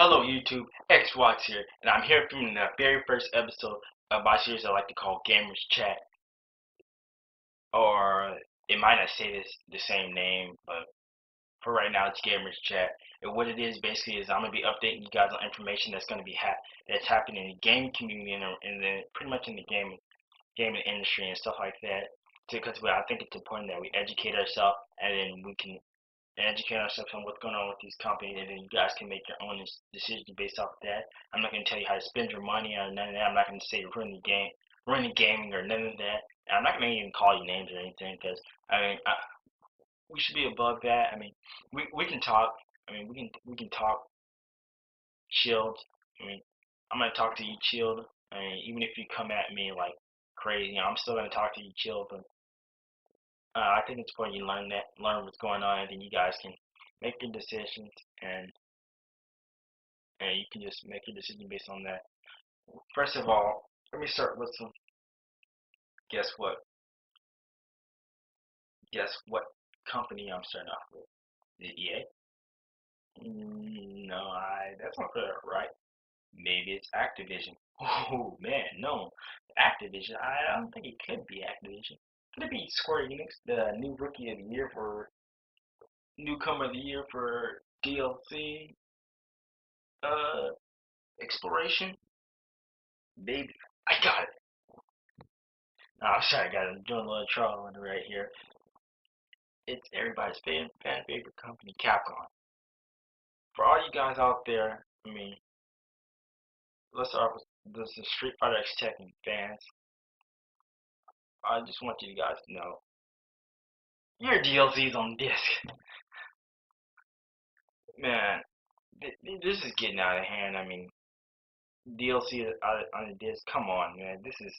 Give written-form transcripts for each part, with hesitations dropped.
Hello YouTube, XWatts here, and I'm here from the very first episode of my series I like to call Gamers Chat, or it might not say the same name, but for right now it's Gamers Chat. And what it is basically is I'm gonna be updating you guys on information that's gonna be that's happening in the gaming community and pretty much in the gaming industry and stuff like that. Because I think it's important that we educate ourselves and then we can educate ourselves on what's going on with these companies, and then you guys can make your own decisions based off of that. I'm not going to tell you how to spend your money or none of that. I'm not going to say ruin the gaming or none of that. And I'm not going to even call you names or anything because we should be above that. We can talk. We can talk chilled. I mean, I'm going to talk to you chilled. Even if you come at me like crazy, I'm still going to talk to you chilled. But I think it's important you learn what's going on, and then you guys can make your decisions, and you can just make your decision based on that. First of all, let me start with some. Guess what? Guess what company I'm starting off with? Is it EA? No, that's not right. Maybe it's Activision. Oh man, no, Activision. I don't think it could be Activision. Could it be Square Enix, the new rookie of the year for newcomer of the year for DLC exploration? Maybe. I got it. Oh, I'm sorry, guys. I'm doing a little trolling right here. It's everybody's fan favorite company, Capcom. For all you guys out there, let's start with the Street Fighter X Tekken fans. I just want you guys to know your DLC's on disc. Man, this is getting out of hand. DLC on the disc. Come on, man. This is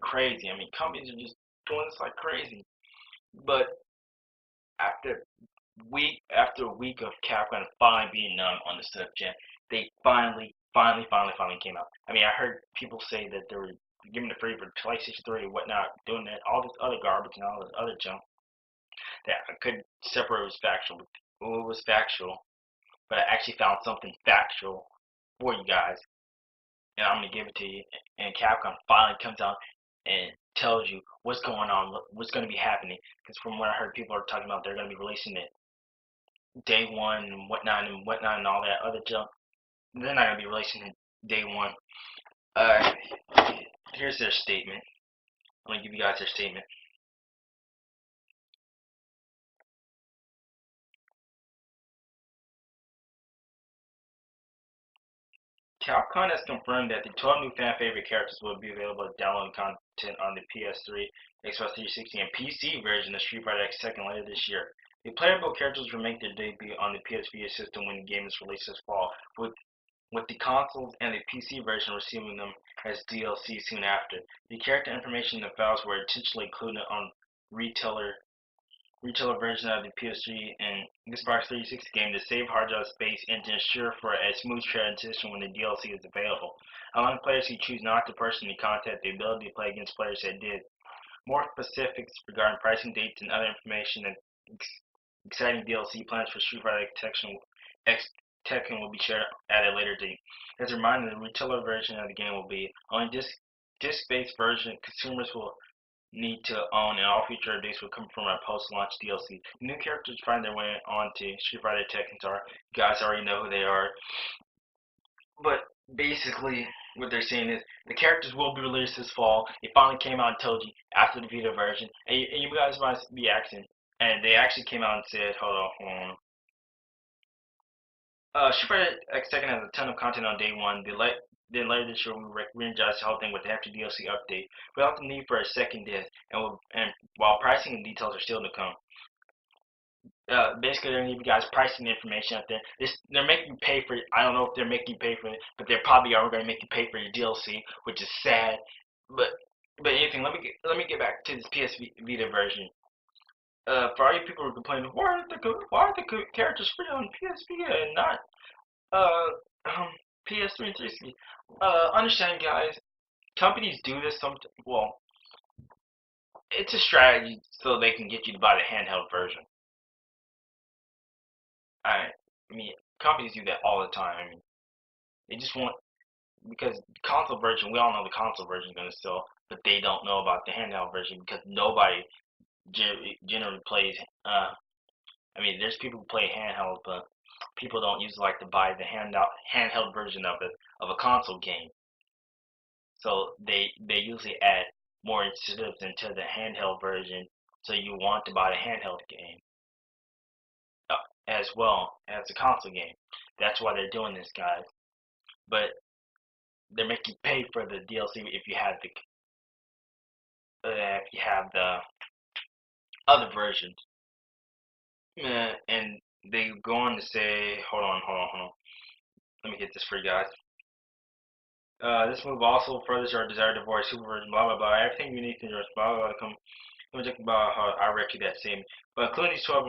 crazy. Companies are just doing this like crazy. But after after a week of Capcom finally being numb on the subject, they finally came out. I heard people say that they were giving it free for PlayStation 3 and whatnot, doing that, all this other garbage and all this other junk that I couldn't separate was factual. Well, it was factual, but I actually found something factual for you guys, and I'm gonna give it to you. And Capcom finally comes out and tells you what's going on, what's going to be happening. Because from what I heard, people are talking about they're going to be releasing it day one and whatnot and all that other junk. They're not going to be releasing it day one. Uh, Here's their statement. I'm going to give you guys their statement. Capcom has confirmed that the 12 new fan favorite characters will be available as download content on the PS3, Xbox 360, and PC version of Street Fighter X Tekken later this year. The playable characters will make their debut on the PS Vita system when the game is released this fall, with the consoles and the PC version receiving them as DLC soon after. The character information in the files were intentionally included on retailer version of the PS3 and Xbox 360 game to save hard drive space and to ensure for a smooth transition when the DLC is available. Allowing players who choose not to personally contact the ability to play against players that did. More specifics regarding pricing dates and other information and exciting DLC plans for Street Fighter X Tekken will be shared at a later date. As a reminder, the retailer version of the game will be only disc-based version. Consumers will need to own, and all future updates will come from our post-launch DLC. New characters find their way onto Street Fighter Tekken Star. You guys already know who they are. But basically, what they're saying is the characters will be released this fall. They finally came out and told you after the Vita version. And you guys might be asking, and they actually came out and said, hold on. Street Fighter X Tekken has a ton of content on day one. Then later this year, we re-energized the whole thing with the hefty DLC update without the need for a second disc, and while pricing and details are still to come. Basically, they're going to give you guys pricing information out there. They're making you pay for it. I don't know if they're making you pay for it, but they probably are going to make you pay for your DLC, which is sad. But anything, let me get back to this PS Vita version. For all you people who are complaining, why are the characters free on PS Vita and not PS3 and 360? Understand, guys. Companies do this sometimes. Well, it's a strategy so they can get you to buy the handheld version. I companies do that all the time. I mean, they just want because the console version, we all know the console version is gonna sell, but they don't know about the handheld version because nobody generally plays. I mean, there's people who play handheld, but people don't usually like to buy the handheld version of a console game. So they usually add more incentives into the handheld version, so you want to buy the handheld game uh, as well as the console game. That's why they're doing this, guys. But they're making you pay for the DLC if you have the other versions. And they go on to say, hold on. Let me get this for you guys. This move also furthers our desire to avoid super version, blah blah blah. Everything unique to yours, blah blah blah. Let me talk about how I read you that same. But including these 12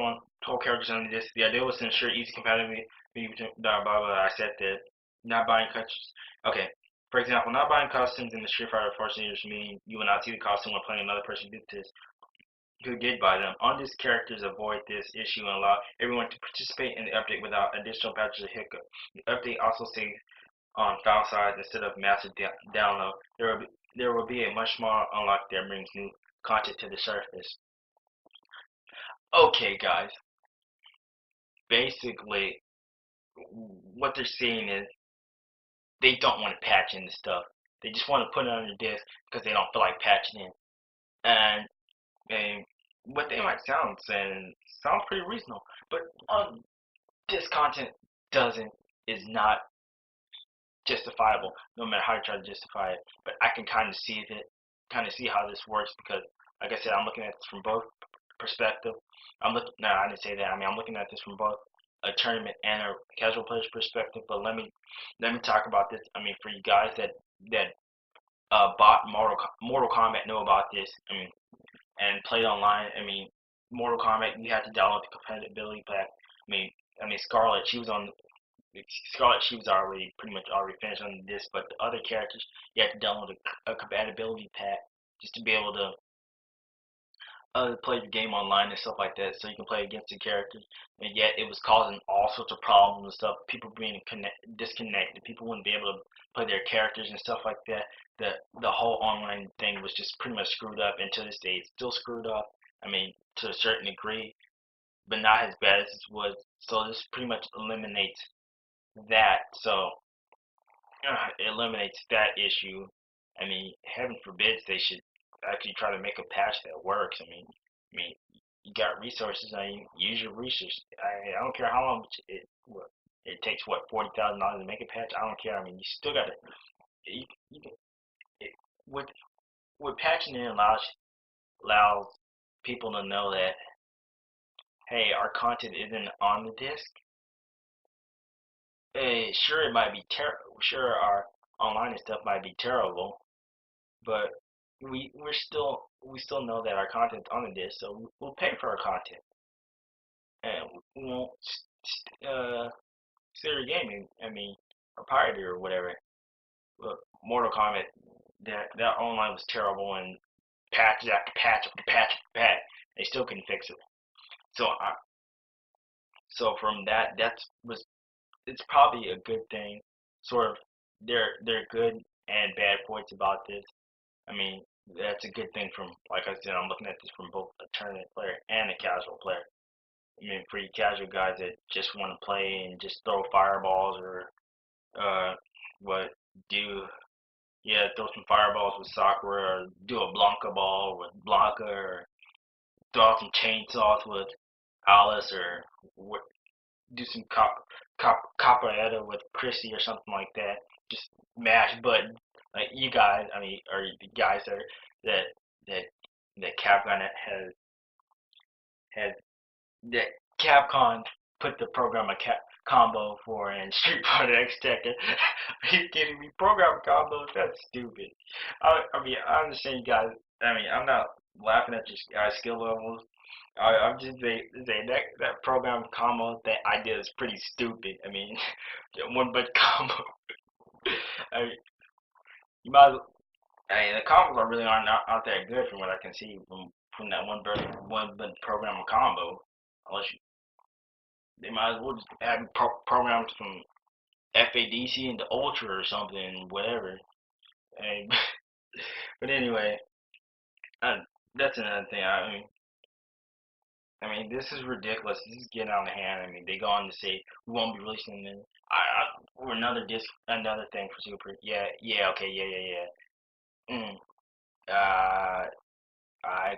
characters on this, the idea was to ensure easy compatibility between blah blah blah. I said that not buying customs. Okay, for example, not buying costumes in the Street Fighter 4 series mean you will not see the costume when playing another person did this. Who did buy them. On these characters avoid this issue and allow everyone to participate in the update without additional patches or hiccup. The update also saves on file size instead of massive download. There will be a much smaller unlock that brings new content to the surface. Okay, guys. Basically, what they're saying is they don't want to patch in the stuff. They just want to put it on the disc because they don't feel like patching it. And what they might sounds pretty reasonable, but this content is not justifiable no matter how you try to justify it. But I can kind of see how this works because, like I said, I'm looking at this from both perspective. No, I didn't say that. I mean, I'm looking at this from both a tournament and a casual player's perspective. But let me talk about this. I mean, for you guys that bought Mortal Kombat know about this. I mean, and played online. I mean, Mortal Kombat, you had to download the compatibility pack. I mean, Scarlet, she was already pretty much already finished on this, but the other characters, you had to download a compatibility pack just to be able to play the game online and stuff like that, so you can play against the characters. And yet, it was causing all sorts of problems and stuff. People being disconnected. People wouldn't be able to play their characters and stuff like that. The whole online thing was just pretty much screwed up. And to this day, it's still screwed up. I mean, to a certain degree, but not as bad as it was. So this pretty much eliminates that. So it eliminates that issue. I mean, heaven forbids they should actually try to make a patch that works. I mean, you got resources. I mean, use your resources. I don't care how long it takes. What $40,000 to make a patch? I don't care. I mean, you still got to. You can, it, with patching it allows people to know that hey, our content isn't on the disc. Sure, it might be terrible. Sure, our online and stuff might be terrible, but we still know that our content's on the disc, so we'll pay for our content, and we won't steal your gaming. I mean, or pirate it or whatever. But Mortal Kombat, that online was terrible, and patch after patch after patch after patch, they still couldn't fix it. So so from that's was it's probably a good thing. Sort of, they're good and bad points about this. I mean, that's a good thing from, like I said, I'm looking at this from both a tournament player and a casual player. I mean, for you casual guys that just want to play and just throw fireballs or what do yeah, throw some fireballs with Sakura or do a Blanca ball with Blanca or throw out some chainsaws with Alice or do some capoeira with Chrissy or something like that. Just mash buttons. Like you guys, I mean, or the guys that that that Capcom has that Capcom put the program a combo for in Street Fighter X Tekken. Are you kidding me? Program combos? That's stupid. I mean, I understand you guys. I mean, I'm not laughing at your guys' skill levels. I'm just saying that program combo that I did is pretty stupid. I mean, one but combo. I mean, you might. I mean, the combos are really aren't that good from what I can see from that one but program combo. Unless you They might as well just have programs from FADC into Ultra or something, whatever. And, but anyway, uh, that's another thing. I mean, this is ridiculous. This is getting out of hand. I mean, they go on to say we won't be releasing them. Or another disc, another thing for Super. Yeah, yeah, okay, yeah, yeah, yeah. Mm. Uh, I